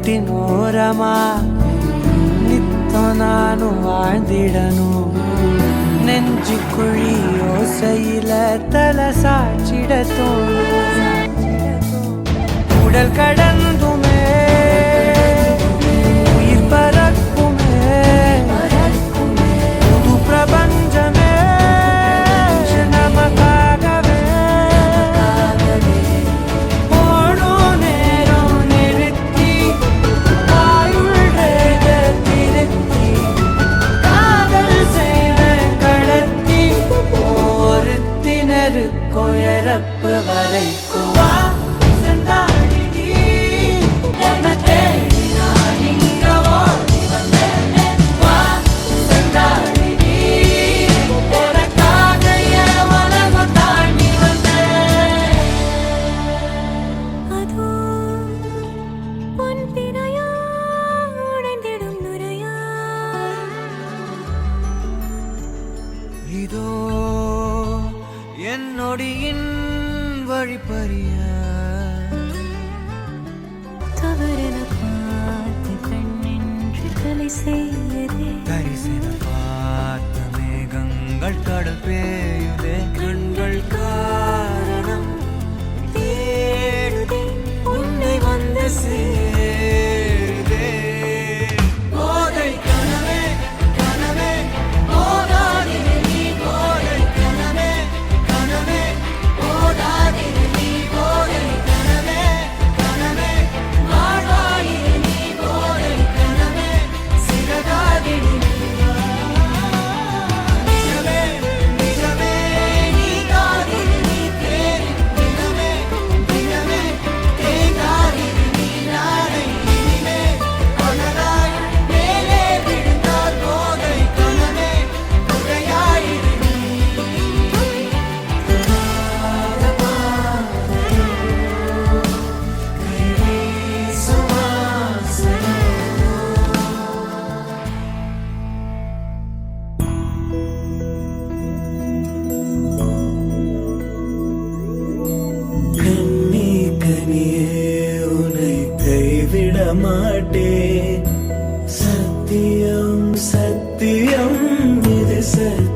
வீட்டினோரமா நித்தம் நானும் வாழ்ந்திடணும். நெஞ்சு குழி ஓசையில தலை சாச்சிட தோணும். உடல் கடந்துமே உயிர் பறக்குமே புது பிரபஞ்சமே நமக்காகவே. ஓடும் நேரம் நிறுத்தி ஆயுள் ரேக திருத்தி காதல் செய்வேன் கடத்தி ஒருத்தினருக்கும் இறப்பு வரைக்கும். இதோ என்னொடியின் வழிப்பறிய தவறென பார்த்து கண்ணென்று தலை செய்யதே. தரிசன பார்த்த மேகங்கள் கடல் பேயுதே. கண்கள் காரணம் தேடுதே உன்னை வந்து சேருதே. போதை கனவே கனவே போதாதிரு நீ போதை கனவே கனவே போதாதிரு நீ போதை கனவே கனவே வாழ்வாயிரு நீ போதை கனவே சிறகாதிரு நிஜமே நிஜமே நீ காதிரு நீ தேரி தினமே தினமே தேங்காதிரு நீ நாளை இனிமே அனலாய் மேலே விழுந்தால் போதை கனவே புகையாயிரு நீ. கண்ணே கனியே உன்னை கைவிட மாட்டேன். சத்தியம் சத்தியம் இது சத்தியம்.